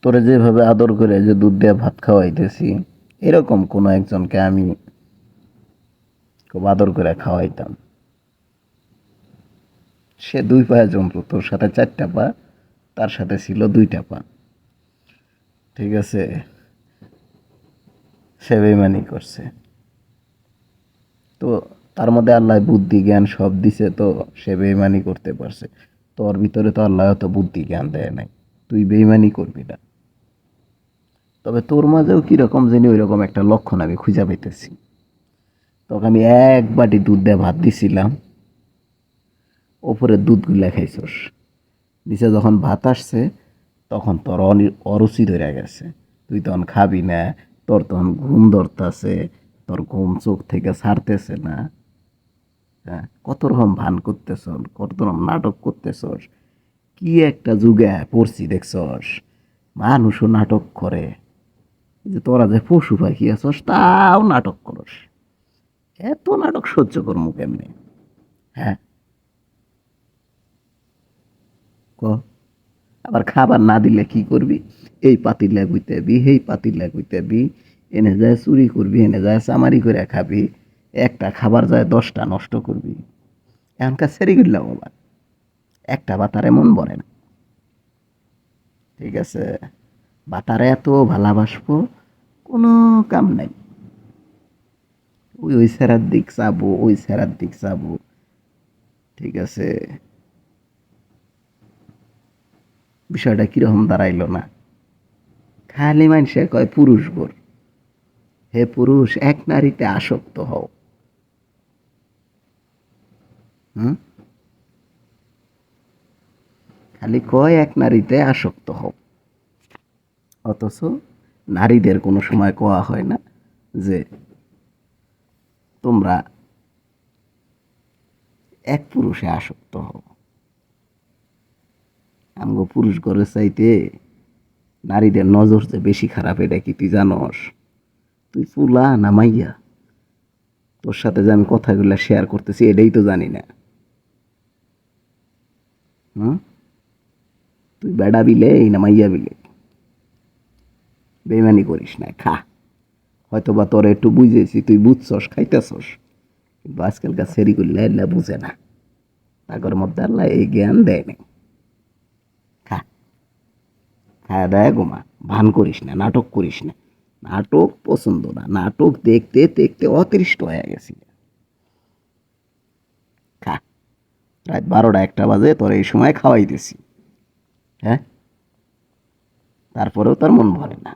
তোরে যেভাবে আদর করে যে দুধ দিয়ে ভাত খাওয়াইতেছি, এরকম কোনো একজনকে আমি খুব আদর করে খাওয়াইতাম। সে 2 পায়ে জন্তু, তোর সাথে 4টা পা, তার সাথে ছিল 2টা পা। ঠিক আছে? সে বেইমানি করছে। তো তার মধ্যে আল্লাহ বুদ্ধি জ্ঞান সব দিছে, তো সে বেইমানি করতে পারছে। তোর ভিতরে তো আল্লাহ তো বুদ্ধি জ্ঞান দেয় নাই, তুই বেইমানি করবি না। তবে তোর মাঝেও কিরকম জানি ওইরকম একটা লক্ষণ আমি খুঁজে পাইতেছি। তোকে আমি 1 বাটি দুধ দিয়ে ভাত দিছিলাম, ওপরে দুধগুলা খাইছস, নিচে যখন ভাত আসছে তখন তোর অরুচি ধরে গেছে, তুই তখন খাবি না। তোর তখন ঘুম ধরতেছে, তোর ঘুম চোখ থেকে ছাড়তেছে না। হ্যাঁ, কত রকম ভান করতেছ, কত রকম নাটক করতেছস। কি একটা যুগে পড়ছি দেখছস, মানুষও নাটক করে। এই যে তোরা যে পশু পাখি আছস তাও নাটক করস, এত নাটক সহ্য করবো কেমনে? হ্যাঁ, ক। আবার খাবার না দিলে কি করবি? এই পাতিল গুইতাবি, সেই পাতিল গুইতাবি, এনে যায় চুরি করবি, এনে যায় চামারি করে খাবি, একটা খাবার যায় 10টা নষ্ট করবি। এখনকার সেরি করলাম আবার একটা বাতারে মন ভরে না। ঠিক আছে? বাতারে এত ভালোবাসবো, কোনো কাম নাই। ওই ওই সেরার দিক চাবো, ওই সেরার দিক চাবো। ঠিক আছে? বিষয়টা কিরকম দাঁড়াইলো না? খালি মানুষে কয় পুরুষ গোর, হে পুরুষ এক নারীতে আসক্ত হও। হুম? খালি কয় এক নারীতে আসক্ত হও, অথচ নারীদের কোনো সময় কোয়া হয় না যে তোমরা এক পুরুষে আসক্ত হও। আমগো পুরুষ ঘরের চাইতে নারীদের নজর যে বেশি খারাপ, এটা কি তুই জানস? তুই ফুলা না মাইয়া? তোর সাথে যে আমি কথাগুলো শেয়ার করতেছি এটাই তো জানি না। হুম? তুই বেড়া বিলে না মাইয়া বিলে? বেমানি করিস না, খা। হয়তো বা তোর একটু বুঝেছি, তুই বুঝছস, খাইতেছস, কিন্তু আজকালকার সেরি করলে এলা বুঝে না। তাগর মধ্যে আল্লাহ এই জ্ঞান দেয় নাই। খা, খায়া দায়া ঘুমা। ভান করিস না, নাটক করিস না। নাটক পছন্দ না, নাটক দেখতে দেখতে অতিষ্ঠ হয়ে গেছি। খা, রাত 12টা 1টা বাজে তোর এই সময় খাওয়াই দিছি। হ্যাঁ, তারপরেও তার মন ভরে না।